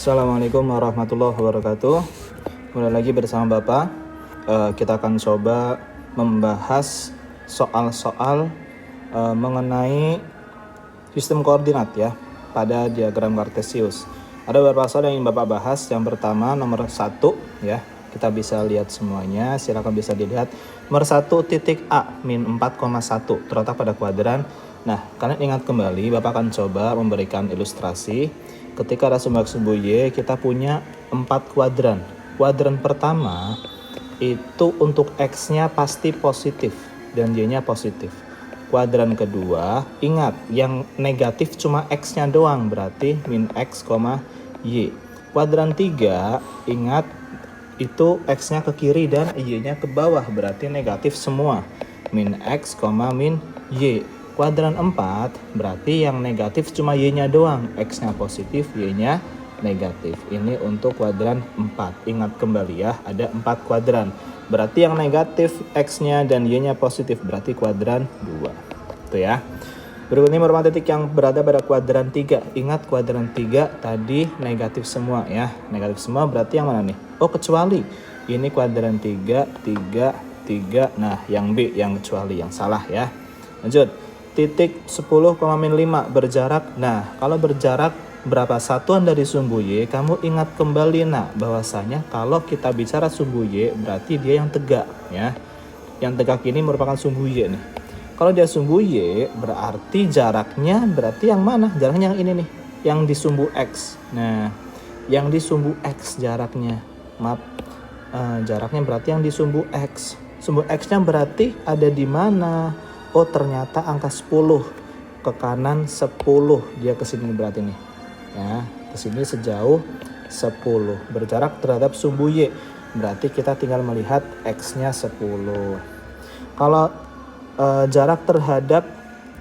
Assalamualaikum warahmatullahi wabarakatuh. Kembali lagi bersama Bapak. Kita akan coba membahas soal-soal mengenai sistem koordinat ya pada diagram kartesius. Ada beberapa soal yang ingin Bapak bahas. Yang pertama nomor 1 ya. Kita bisa lihat semuanya. Silakan bisa dilihat. Nomor 1 titik A min 4,1 terletak pada kuadran. Nah, kalian ingat kembali, Bapak akan coba memberikan ilustrasi. Ketika ada sumbu Y, kita punya 4 kuadran. Kuadran pertama itu untuk X-nya pasti positif dan Y-nya positif. Kuadran kedua, ingat yang negatif cuma X-nya doang, berarti min X, Y. Kuadran 3, ingat itu X-nya ke kiri dan Y-nya ke bawah, berarti negatif semua. Min X, min Y. Kuadran 4 berarti yang negatif cuma Y-nya doang, X-nya positif, Y-nya negatif. Ini untuk kuadran 4. Ingat kembali ya, ada 4 kuadran. Berarti yang negatif X-nya dan Y-nya positif, berarti kuadran 2. Itu ya. Berikutnya merupakan titik yang berada pada kuadran 3. Ingat kuadran 3 tadi negatif semua ya. Negatif semua berarti yang mana nih? Oh, kecuali. Ini kuadran 3, 3, 3. Nah, yang B yang kecuali, yang salah ya. Lanjut. Titik 10,5 berjarak. Nah, kalau berjarak berapa satuan dari sumbu Y, kamu ingat kembali bahwasanya kalau kita bicara sumbu Y berarti dia yang tegak ya. Yang tegak ini merupakan sumbu Y nih. Kalau dia sumbu Y berarti jaraknya berarti yang mana? Jaraknya yang ini nih, yang di sumbu X. Nah, yang di sumbu X jaraknya. Maaf. Jaraknya berarti yang di sumbu X. Sumbu X-nya berarti ada di mana? Oh, ternyata angka 10 ke kanan 10, dia ke sini berarti nih. Ya, ke sini sejauh 10 berjarak terhadap sumbu Y. Berarti kita tinggal melihat X-nya 10. Kalau jarak terhadap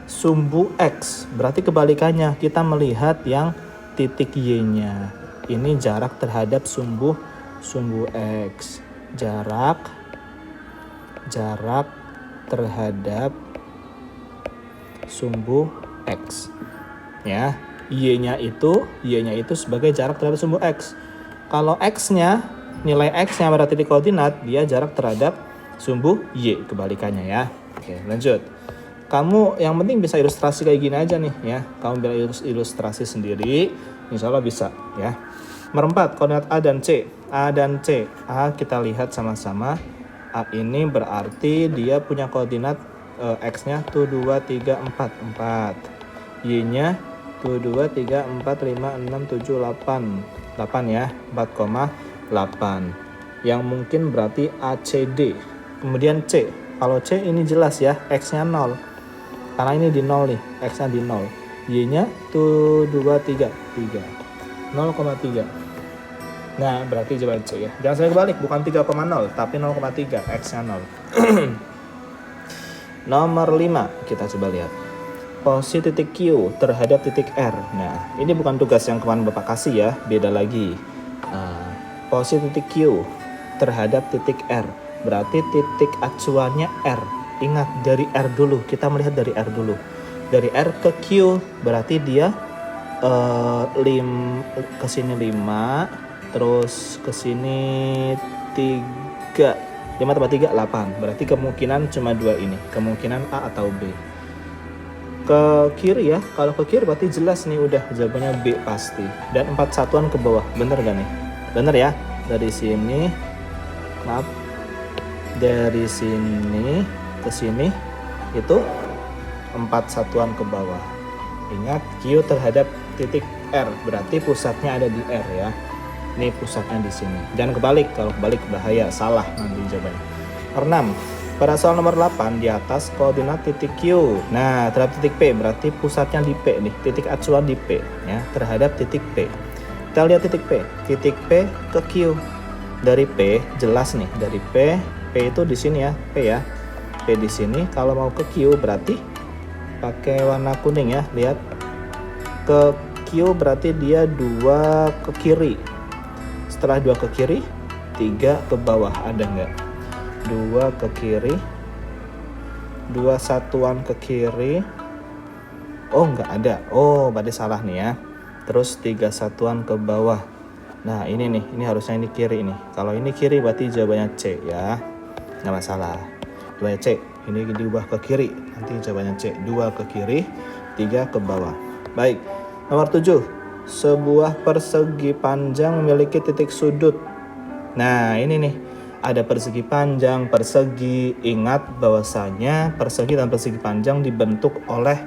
sumbu X, berarti kebalikannya, kita melihat yang titik Y-nya. Ini jarak terhadap sumbu X. Jarak terhadap sumbu X ya. Y-nya itu sebagai jarak terhadap sumbu X. Kalau X-nya, nilai X-nya pada titik koordinat, dia jarak terhadap sumbu Y, kebalikannya ya. Oke, lanjut. Kamu yang penting bisa ilustrasi kayak gini aja nih ya. Kamu bisa ilustrasi sendiri, insya Allah bisa ya. Nomor 4, koordinat A dan C. A dan C. A kita lihat sama-sama. A ini berarti dia punya koordinat X-nya tuh 2, 3, 4, 4. Y-nya tuh 2, 3, 4, 5, 6, 7, 8. 8 ya, 4,8. Yang mungkin berarti ACD. Kemudian C. Kalau C ini jelas ya, X-nya 0. Karena ini di 0 nih, X-nya di 0. Y-nya tuh 2, 3, 3. 0,3. Nah, berarti jawaban C ya. Jangan sampai kebalik, bukan 3,0, tapi 0,3, X-nya 0. Nomor 5, kita coba lihat. Posisi titik Q terhadap titik R. Nah, ini bukan tugas yang kemarin Bapak kasih ya, beda lagi. Posisi titik Q terhadap titik R. Berarti titik acuannya R. Ingat, dari R dulu, kita melihat dari R dulu. Dari R ke Q, berarti dia ke sini 5, terus ke sini 3. 5 tambah 3, 8. Berarti kemungkinan cuma 2 ini. Kemungkinan A atau B. Ke kiri ya. Kalau ke kiri berarti jelas nih udah jawabannya B pasti. Dan 4 satuan ke bawah. Bener gak nih? Bener ya. Dari sini. Maaf. Dari sini ke sini. Itu 4 satuan ke bawah. Ingat Q terhadap titik R. Berarti pusatnya ada di R ya. Ini pusatnya di sini. Jangan kebalik, kalau kebalik bahaya, salah nanti jawabannya. Nomor 6. Pada soal nomor 8 di atas koordinat titik Q. Nah, terhadap titik P berarti pusatnya di P nih, titik acuan di P ya, terhadap titik P. Kita lihat titik P. Titik P ke Q. Dari P jelas nih, dari P itu di sini ya, P ya. P di sini, kalau mau ke Q berarti pakai warna kuning ya, lihat. Ke Q berarti dia 2 ke kiri. Setelah 2 ke kiri, 3 ke bawah, ada nggak? 2 ke kiri, 2 satuan ke kiri. Oh, nggak ada. Oh, berarti salah nih ya. Terus 3 satuan ke bawah. Nah ini nih, ini harusnya ini kiri nih. Kalau ini kiri berarti jawabannya C ya, nggak masalah. Jawabannya C, ini diubah ke kiri, nanti jawabannya C. 2 ke kiri, 3 ke bawah. Baik, nomor 7. Sebuah persegi panjang memiliki titik sudut. Nah ini nih, ada persegi panjang, persegi. Ingat bahwasanya persegi dan persegi panjang dibentuk oleh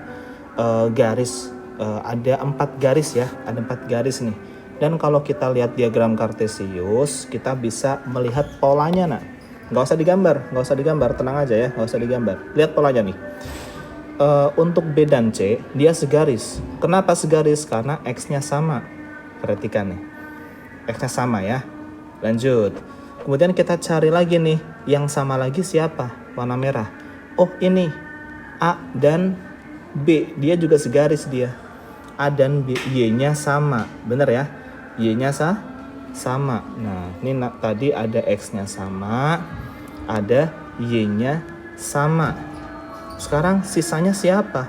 garis. Ada 4 garis ya, ada 4 garis nih. Dan kalau kita lihat diagram kartesius, kita bisa melihat polanya. Nah, nggak usah digambar, tenang aja ya, nggak usah digambar. Lihat polanya nih. Untuk B dan C, dia segaris. Kenapa segaris? Karena X-nya sama. Perhatikan nih, X-nya sama ya. Lanjut. Kemudian kita cari lagi nih, yang sama lagi siapa? Warna merah. Oh ini, A dan B, dia juga segaris dia. A dan B, Y-nya sama, bener ya? Y-nya sama. Nah, ini tadi ada X-nya sama, ada Y-nya sama. Sekarang sisanya siapa?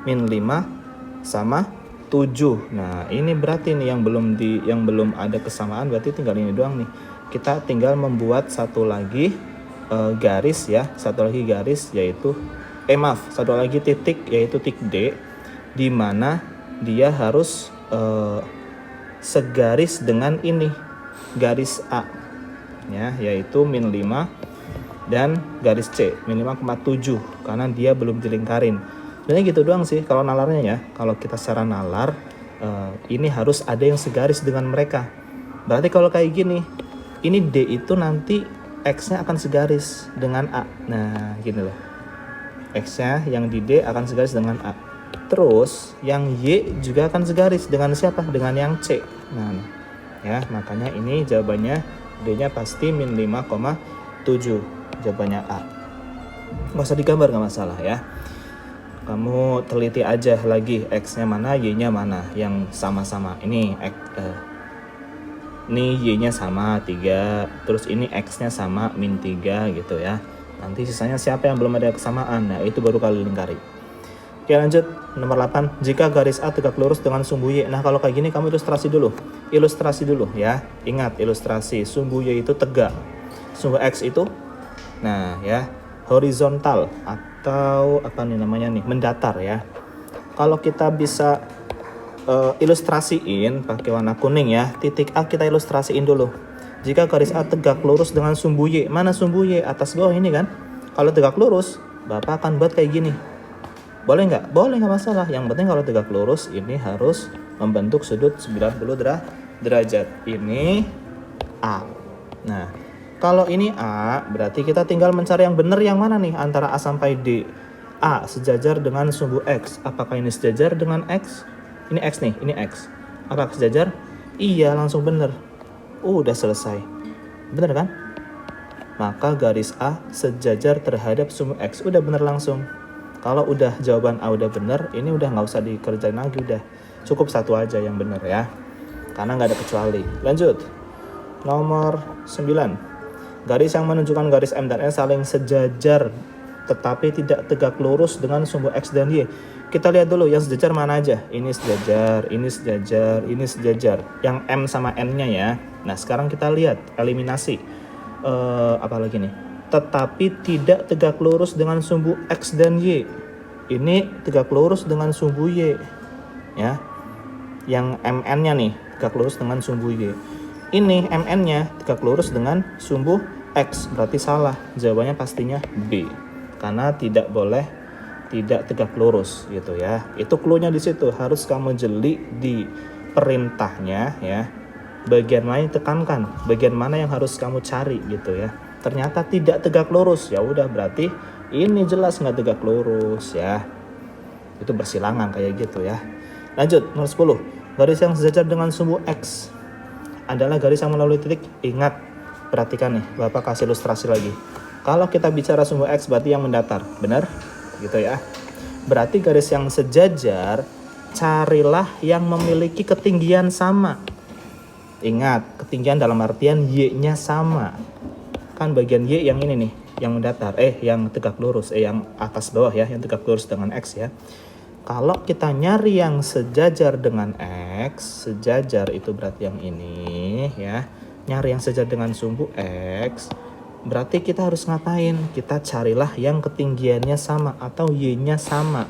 Min 5 sama 7. Nah, ini berarti nih yang belum ada kesamaan, berarti tinggal ini doang nih. Kita tinggal membuat satu lagi garis ya, satu lagi garis yaitu satu lagi titik yaitu titik D, di mana dia harus segaris dengan ini, garis A ya, yaitu min 5 dan garis C min 5,7 karena dia belum dilingkarin. Sebenarnya gitu doang sih kalau nalarnya ya. Kalau kita secara nalar ini harus ada yang segaris dengan mereka. Berarti kalau kayak gini, ini D itu nanti X-nya akan segaris dengan A. Nah gini loh, X-nya yang di D akan segaris dengan A. Terus yang Y juga akan segaris dengan siapa? Dengan yang C. Nah ya, makanya ini jawabannya D-nya pasti min 5,7. Jawabannya A. Nggak usah digambar, nggak masalah ya. Kamu teliti aja lagi X-nya mana, Y-nya mana yang sama-sama. Ini Y-nya sama 3, terus ini X-nya sama min 3 gitu ya. Nanti sisanya siapa yang belum ada kesamaan, nah itu baru kali lingkari. Oke lanjut, nomor 8. Jika garis A tegak lurus dengan sumbu Y. Nah kalau kayak gini kamu ilustrasi dulu ya. Ingat ilustrasi, sumbu Y itu tegak, sumbu X itu nah ya horizontal atau apa nih namanya nih, mendatar ya. Kalau kita bisa ilustrasiin pakai warna kuning ya, titik A kita ilustrasiin dulu. Jika garis A tegak lurus dengan sumbu Y, mana sumbu Y? Atas bawah ini kan. Kalau tegak lurus, Bapak akan buat kayak gini. Boleh nggak? Boleh, nggak masalah. Yang penting kalau tegak lurus ini harus membentuk sudut 90 derajat. Ini A. Nah, kalau ini A, berarti kita tinggal mencari yang benar yang mana nih antara A sampai D. A sejajar dengan sumbu X. Apakah ini sejajar dengan X? Ini X nih, ini X. Apakah sejajar? Iya, langsung benar. Udah selesai. Benar kan? Maka garis A sejajar terhadap sumbu X. Udah benar langsung. Kalau udah jawaban A udah benar, ini udah nggak usah dikerjain lagi, udah cukup satu aja yang benar ya, karena nggak ada kecuali. Lanjut, nomor 9. Garis yang menunjukkan garis M dan N saling sejajar tetapi tidak tegak lurus dengan sumbu X dan Y. Kita lihat dulu yang sejajar mana aja. Ini sejajar, ini sejajar, ini sejajar. Yang M sama N-nya ya. Nah sekarang kita lihat eliminasi. Apa lagi nih? Tetapi tidak tegak lurus dengan sumbu X dan Y. Ini tegak lurus dengan sumbu Y ya. Yang MN-nya nih tegak lurus dengan sumbu Y. Ini MN-nya tegak lurus dengan sumbu X. Berarti salah. Jawabannya pastinya B. Karena tidak boleh tidak tegak lurus gitu ya. Itu clue-nya di situ. Harus kamu jeli di perintahnya ya. Bagian mana yang tekankan, bagian mana yang harus kamu cari gitu ya. Ternyata tidak tegak lurus, ya udah berarti ini jelas nggak tegak lurus ya. Itu bersilangan kayak gitu ya. Lanjut, nomor 10. Garis yang sejajar dengan sumbu X adalah garis yang melalui titik. Ingat, perhatikan nih, Bapak kasih ilustrasi lagi. Kalau kita bicara sumbu X berarti yang mendatar, benar? Gitu ya. Berarti garis yang sejajar, carilah yang memiliki ketinggian sama. Ingat, ketinggian dalam artian Y-nya sama. Kan bagian Y yang ini nih, yang mendatar, yang tegak lurus, yang atas bawah ya, yang tegak lurus dengan X ya. Kalau kita nyari yang sejajar dengan X, sejajar itu berarti yang ini. nih ya, nyari yang sejajar dengan sumbu X, berarti kita harus ngapain? Kita carilah yang ketinggiannya sama atau Y-nya sama.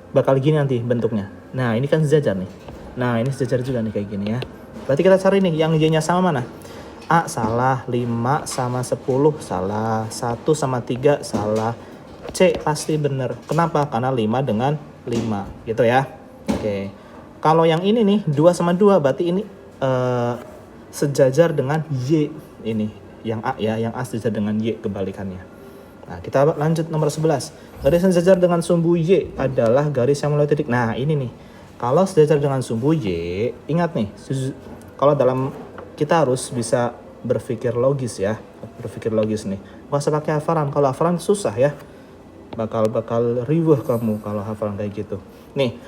Bakal gini nanti bentuknya. Nah, ini kan sejajar nih. Nah, ini sejajar juga nih kayak gini ya. Berarti kita cari nih yang Y-nya sama mana? A salah, 5 sama 10 salah, 1 sama 3 salah, C pasti bener. Kenapa? Karena 5 dengan 5 gitu ya. Oke. Kalau yang ini nih 2 sama 2 berarti ini sejajar dengan Y ini. Yang A ya, yang A sejajar dengan Y kebalikannya. Nah, kita lanjut nomor 11. Garis yang sejajar dengan sumbu Y adalah garis yang melalui titik. Nah, ini nih. Kalau sejajar dengan sumbu Y, ingat nih, kalau dalam kita harus bisa berpikir logis ya, berpikir logis nih. Gak usah pakai hafalan, kalau hafalan susah ya, bakal riweh kamu kalau hafalan kayak gitu. Nih,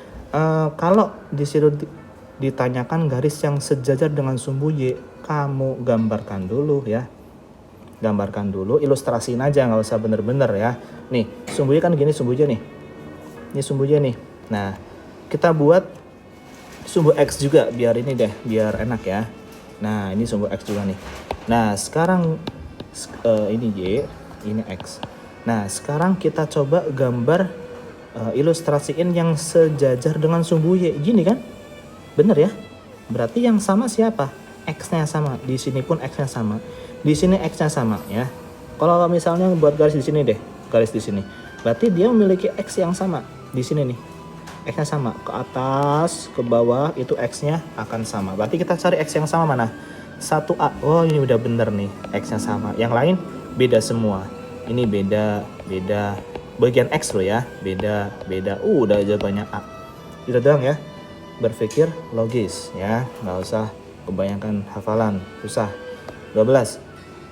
kalau disuruh ditanyakan garis yang sejajar dengan sumbu Y, kamu gambarkan dulu ya, gambarkan dulu, ilustrasiin aja, nggak usah bener-bener ya. Nih, sumbu Y kan gini, sumbu Y nih, ini sumbu Y nih. Nah, kita buat sumbu X juga biar ini deh, biar enak ya. Nah, ini sumbu X juga nih. Nah, sekarang ini Y, ini X. Nah, sekarang kita coba gambar ilustrasiin yang sejajar dengan sumbu Y. Gini kan? Bener ya? Berarti yang sama siapa? X-nya sama. Di sini pun X-nya sama. Di sini X-nya sama ya. Kalau misalnya buat garis di sini deh, garis di sini. Berarti dia memiliki X yang sama. Di sini nih. X-nya sama, ke atas, ke bawah itu X-nya akan sama. Berarti kita cari X yang sama mana? 1A. Oh, ini udah bener nih, X-nya sama. Yang lain beda semua. Ini beda. Bagian X loh ya, beda. Udah jawabannya A. Itu doang ya. Berpikir logis ya, nggak usah kebanyakan hafalan, susah. 12.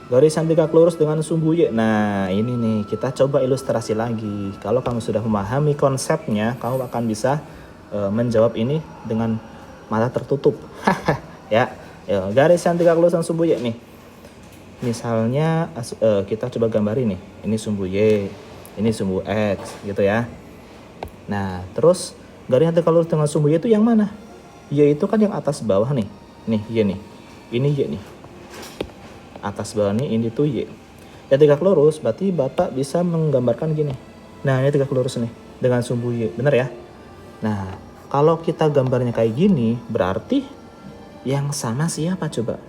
Garis yang tegak lurus dengan sumbu Y. Nah, ini nih, kita coba ilustrasi lagi. Kalau kamu sudah memahami konsepnya, kamu akan bisa menjawab ini dengan mata tertutup. Ya, garis yang tegak lurus dengan sumbu Y nih. Misalnya kita coba gambarin nih. Ini sumbu Y, ini sumbu X, gitu ya. Nah, terus garis yang tegak lurus dengan sumbu Y itu yang mana? Y itu kan yang atas bawah nih. Nih, Y nih. Ini Y nih. Atas bawah nih, ini tuh Y. Ya tegak lurus, berarti Bapak bisa menggambarkan gini. Nah, ini tegak lurus nih, dengan sumbu Y, bener ya? Nah, kalau kita gambarnya kayak gini, berarti yang sama siapa coba?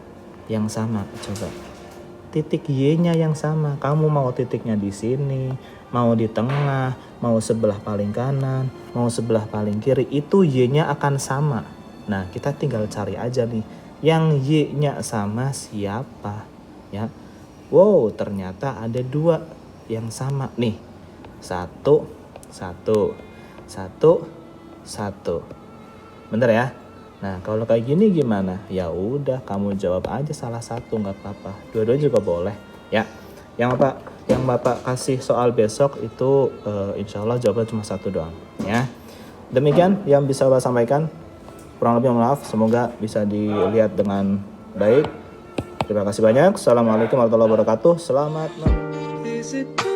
Yang sama, coba. Titik Y-nya yang sama. Kamu mau titiknya di sini, mau di tengah, mau sebelah paling kanan, mau sebelah paling kiri, itu Y-nya akan sama. Nah, kita tinggal cari aja nih, yang Y-nya sama siapa? Ya, wow, ternyata ada 2 yang sama nih, 1, 1, 1, 1, bener ya? Nah, kalau kayak gini gimana? Ya udah, kamu jawab aja salah satu, nggak apa-apa, dua-duanya juga boleh ya. Yang bapak kasih soal besok itu insya Allah jawabnya cuma 1 doang ya. Demikian yang bisa Bapak sampaikan, kurang lebih maaf, semoga bisa dilihat dengan baik. Terima kasih banyak. Assalamualaikum warahmatullahi wabarakatuh. Selamat malam.